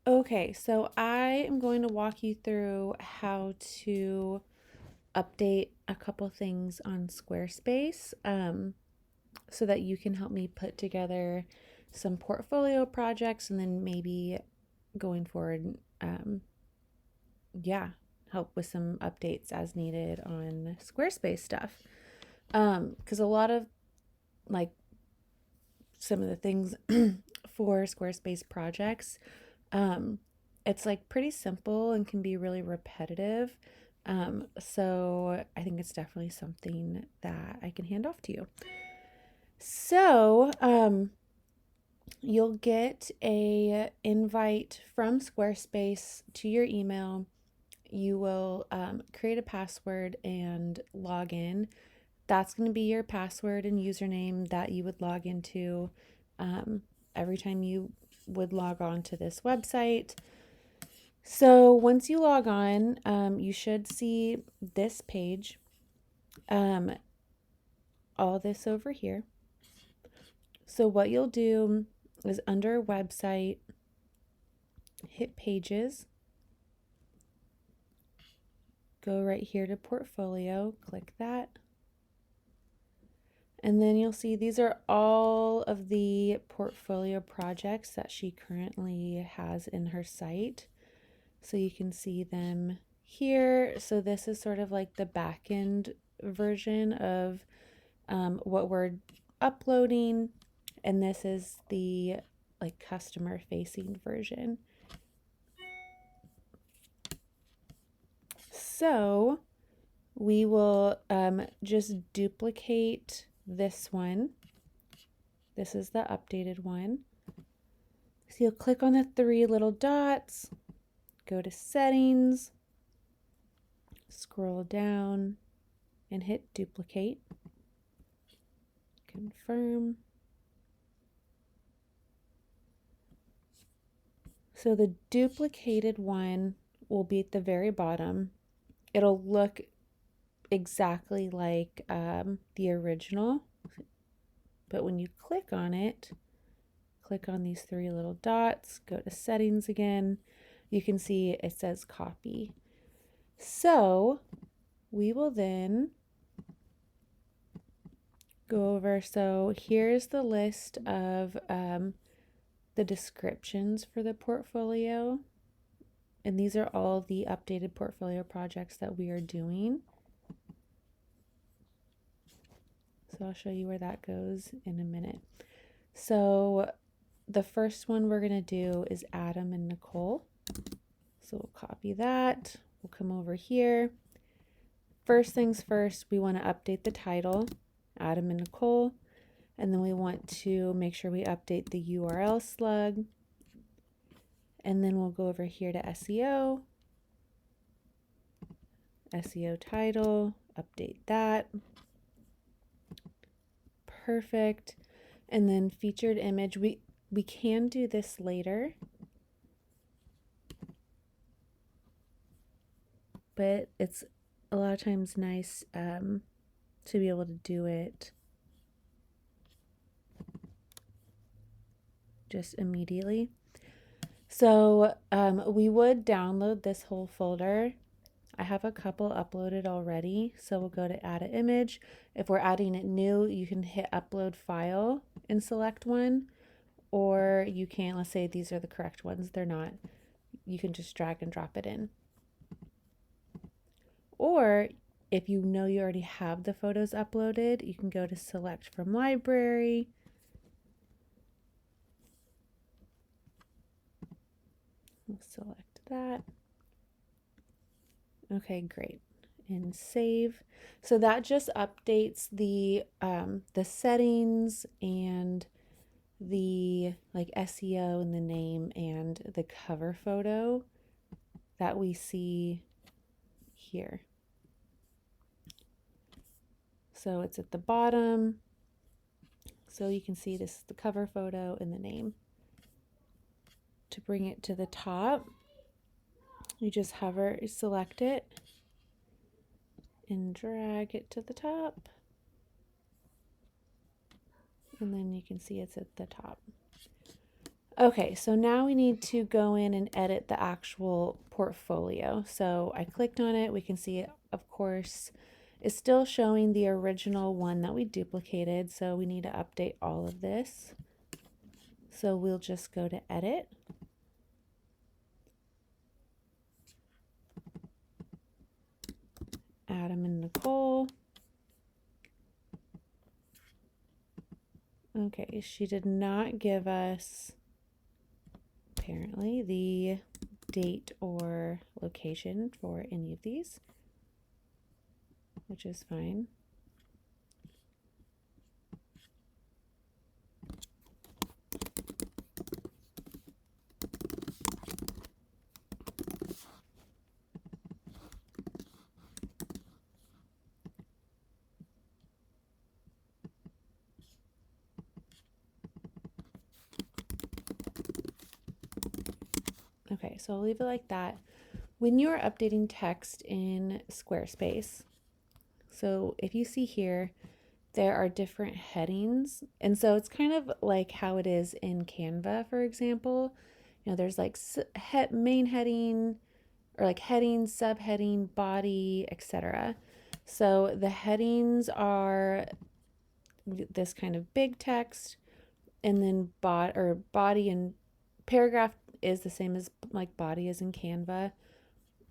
Okay, so I am going to walk you through how to update a couple things on Squarespace so that you can help me put together some portfolio projects and then maybe going forward, yeah, help with some updates as needed on Squarespace stuff. Because a lot of like some of the things for Squarespace projects, um, it's like pretty simple and can be really repetitive. So I think it's definitely something that I can hand off to you. So, you'll get a invite from Squarespace to your email. You will create a password and log in. That's going to be your password and username that you would log into um, every time you would log on to this website. So once you log on, you should see this page, um, all this over here. So what you'll do is under website, hit pages, go right here to portfolio, click that. And then you'll see these are all of the portfolio projects that she currently has in her site. So you can see them here. So this is sort of like the back end version of what we're uploading. And this is the like customer facing version. So we will just duplicate this one. This is the updated one. So you'll click on the three little dots, go to settings, scroll down, and hit duplicate. Confirm. So the duplicated one will be at the very bottom. It'll look exactly like the original, but when you click on it, click on these three little dots, go to settings again, you can see it says copy. So we will then go over. So here's the list of the descriptions for the portfolio. And these are all the updated portfolio projects that we are doing. So I'll show you where that goes in a minute. So the first one we're going to do is Adam and Nicole. So we'll copy that. We'll come over here. First things first, we want to update the title, Adam and Nicole. And then we want to make sure we update the URL slug. And then we'll go over here to SEO, SEO title, update that. Perfect. And then featured image, we can do this later, but it's a lot of times nice to be able to do it just immediately. So we would download this whole folder. I have a couple uploaded already, so we'll go to add an image. If we're adding it new, you can hit upload file and select one, or you can, let's say these are the correct ones, they're not, you can just drag and drop it in. Or if you know you already have the photos uploaded, you can go to select from library. We'll select that. Okay, great. And save. So that just updates the settings and the like SEO and the name and the cover photo that we see here. So it's at the bottom. So you can see this is the cover photo and the name. To bring it to the top, you just hover, select it, and drag it to the top. And then you can see it's at the top. Okay, so now we need to go in and edit the actual portfolio. So I clicked on it. We can see it, of course, is still showing the original one that we duplicated. So we need to update all of this. So we'll just go to edit. Adam and Nicole. Okay, she did not give us, apparently, the date or location for any of these, which is fine. Okay, so I'll leave it like that. When you're updating text in Squarespace, so if you see here, there are different headings. And so it's kind of like how it is in Canva, for example. You know, there's like main heading or like heading, subheading, body, etc. So the headings are this kind of big text, and then body and paragraph is the same as like body is in Canva.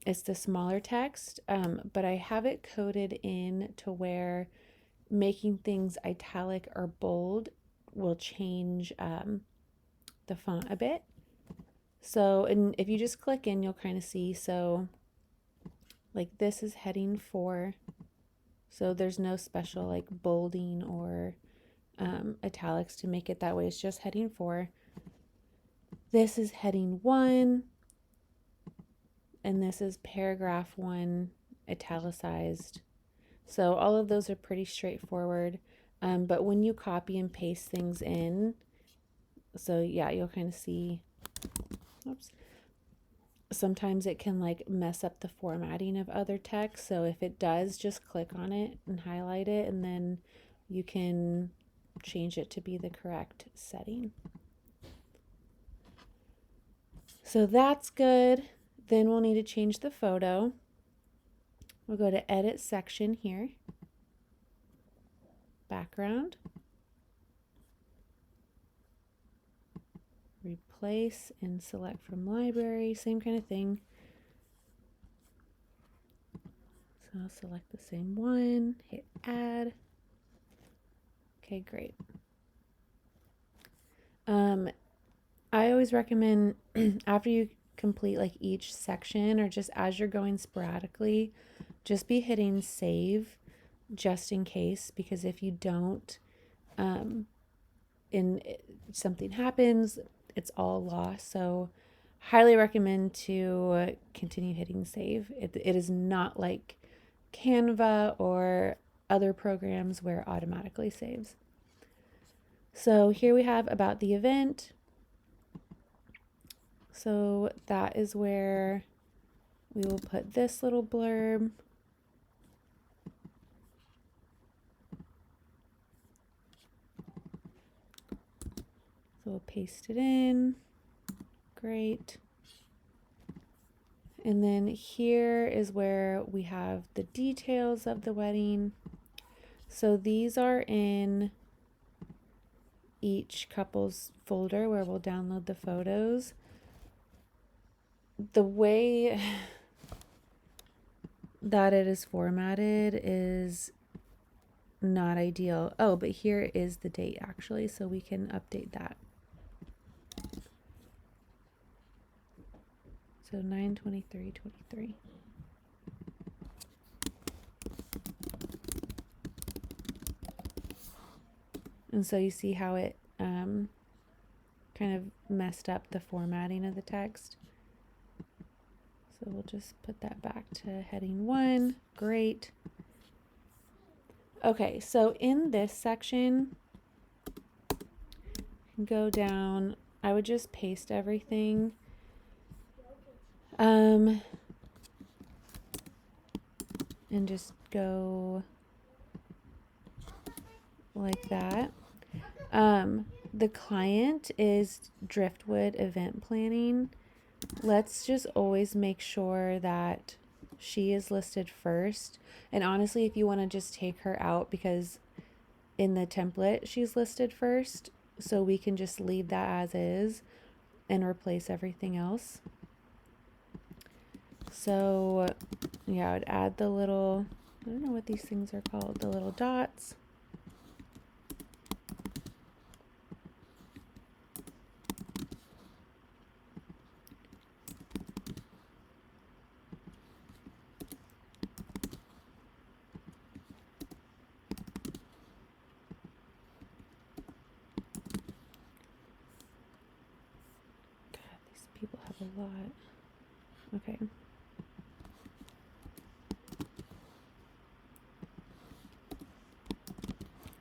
It's the smaller text, but I have it coded in to where making things italic or bold will change the font a bit. So, and if you just click in, you'll kind of see. So, like this is heading 4. So there's no special like bolding or italics to make it that way. It's just heading 4. This is heading 1. And this is paragraph 1 italicized. So all of those are pretty straightforward. But when you copy and paste things in, so yeah, you'll kind of see, oops, sometimes it can like mess up the formatting of other text. So if it does, just click on it and highlight it, and then you can change it to be the correct setting. So that's good. Then we'll need to change the photo. We'll go to edit section here, background, replace and select from library, same kind of thing. So I'll select the same one, hit add. Okay, great. I always recommend after you complete like each section or just as you're going sporadically, just be hitting save just in case, because if you don't, something happens, it's all lost. So highly recommend to continue hitting save. It is not like Canva or other programs where it automatically saves. So here we have about the event. So that is where we will put this little blurb. So we'll paste it in. Great. And then here is where we have the details of the wedding. So these are in each couple's folder where we'll download the photos. The way that it is formatted is not ideal. Oh, but here is the date actually, so we can update that. So 9/23/23. And so you see how it kind of messed up the formatting of the text. So we'll just put that back to heading 1. Great. Okay, so in this section, go down. I would just paste everything. And just go like that. the client is Driftwood Event Planning, let's just always make sure that she is listed first. And honestly, if you want to just take her out, because in the template she's listed first, so we can just leave that as is and replace everything else. So yeah, I would add the little, I don't know what these things are called, the little dots. God, these people have a lot. Okay.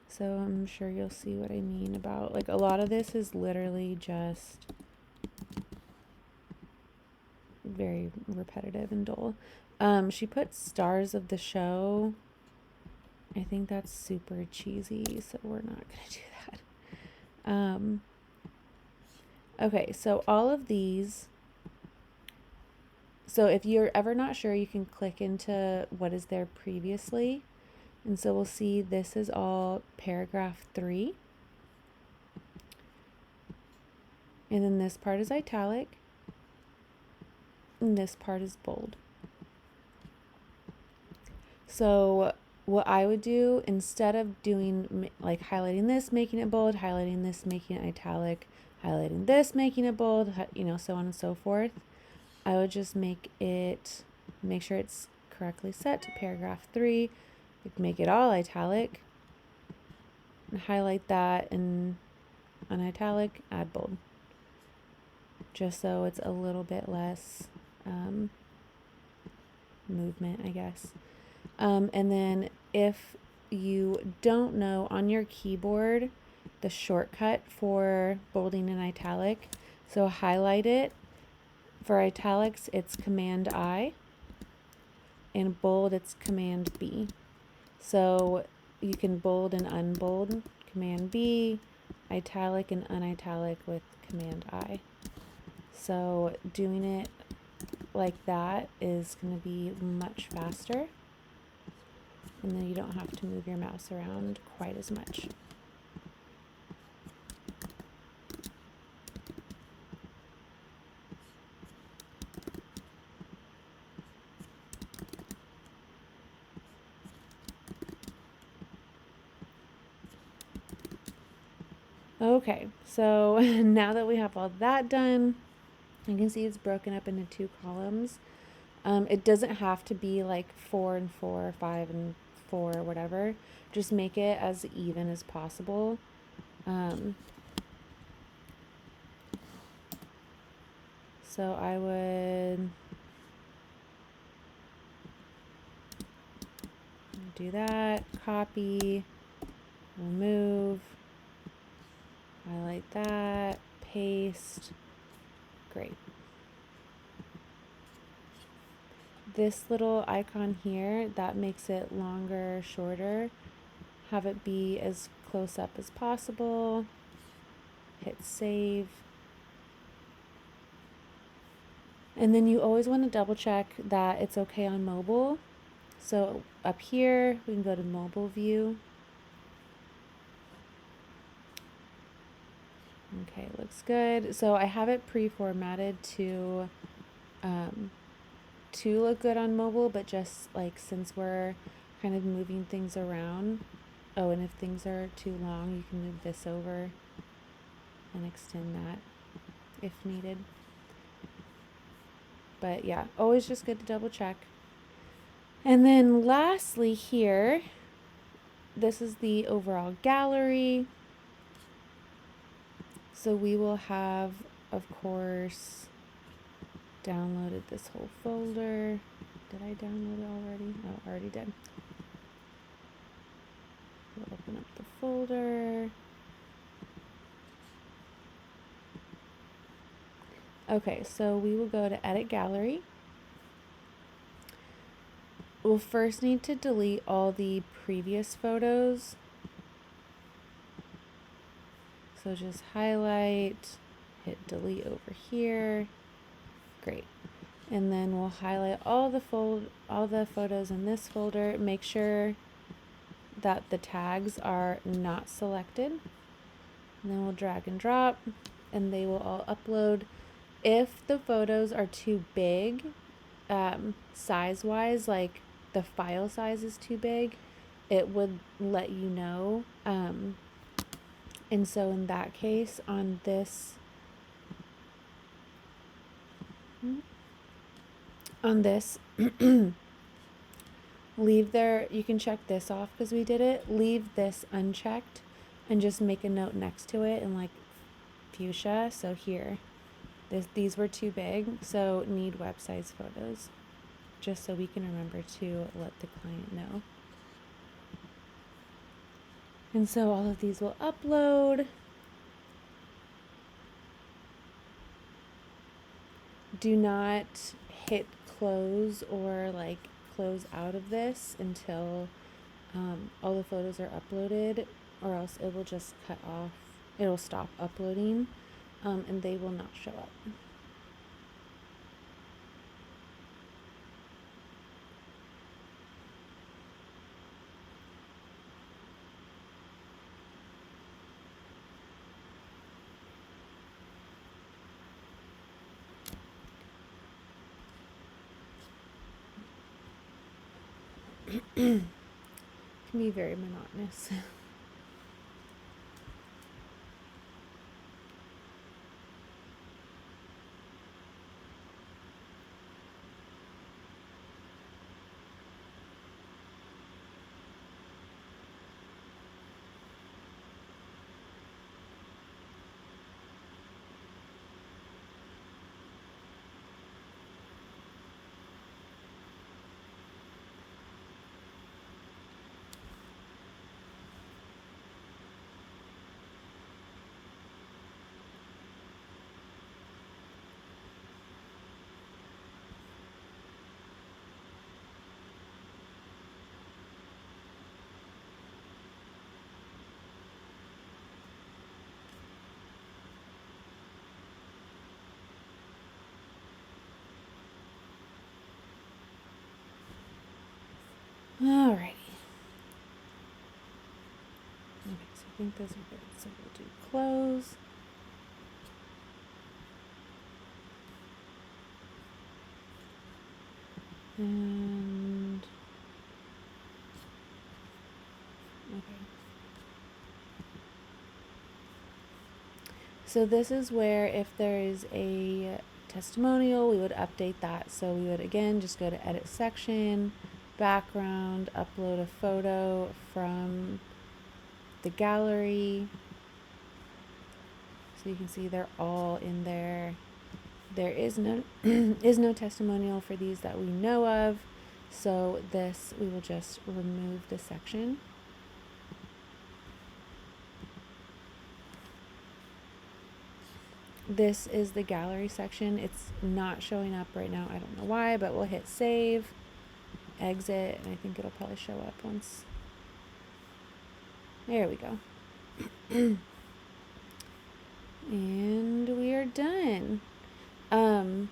So I'm sure you'll see what I mean about, like, a lot of this is literally just very repetitive and dull. She put stars of the show. I think that's super cheesy, so we're not gonna do that. Okay, so all of these, so if you're ever not sure, you can click into what is there previously. And so we'll see this is all paragraph 3. And then this part is italic. And this part is bold. So what I would do, instead of doing like highlighting this, making it bold, highlighting this, making it italic, highlighting this, making it bold, you know, so on and so forth, I would just make sure it's correctly set to paragraph 3, make it all italic, and highlight that, and on italic, add bold, just so it's a little bit less movement, I guess. And then if you don't know, on your keyboard, the shortcut for bolding and italic, so highlight it. For italics, it's Command I, and bold, it's Command B. So you can bold and unbold, Command B, italic and unitalic with Command I. So doing it like that is going to be much faster, and then you don't have to move your mouse around quite as much. Okay, so now that we have all that done, you can see it's broken up into 2 columns. It doesn't have to be like 4 and 4, 5 and 4, whatever. Just make it as even as possible. So I would do that, copy, remove, highlight that, paste. Great. This little icon here, that makes it longer, shorter. Have it be as close up as possible. Hit save. And then you always want to double check that it's okay on mobile. So up here, we can go to mobile view. Okay, looks good. So I have it pre-formatted to look good on mobile, but just like since we're kind of moving things around. Oh, and if things are too long, you can move this over and extend that if needed. But yeah, always just good to double check. And then lastly here, this is the overall gallery. So we will have, of course, downloaded this whole folder. Did I download it already? Oh, I already did. We'll open up the folder. Okay, so we will go to Edit Gallery. We'll first need to delete all the previous photos. So just highlight, hit delete over here. Great. And then we'll highlight all the photos in this folder. Make sure that the tags are not selected. And then we'll drag and drop, and they will all upload. If the photos are too big, size-wise, like the file size is too big, it would let you know. And so in that case, on this, leave there, you can check this off because we did it. Leave this unchecked and just make a note next to it in like fuchsia. So here, these were too big, so need web size photos, just so we can remember to let the client know. And so all of these will upload. Do not hit close or like close out of this until all the photos are uploaded, or else it will just cut off. It'll stop uploading, and they will not show up. Can be very monotonous. Alrighty. Okay, so I think those are good. So we'll do close. And okay. So this is where if there is a testimonial, we would update that. So we would again just go to edit section, background, upload a photo from the gallery. So you can see they're all in there. There is no testimonial for these that we know of. So this, we will just remove the section. This is the gallery section. It's not showing up right now. I don't know why, but we'll hit save, exit, and I think it'll probably show up once. There we go. And we are done. Again,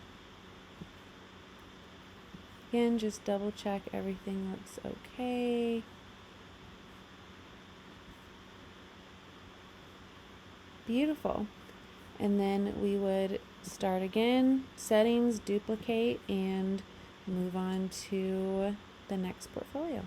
just double check everything looks okay. Beautiful. And then we would start again, settings, duplicate, and move on to the next portfolio.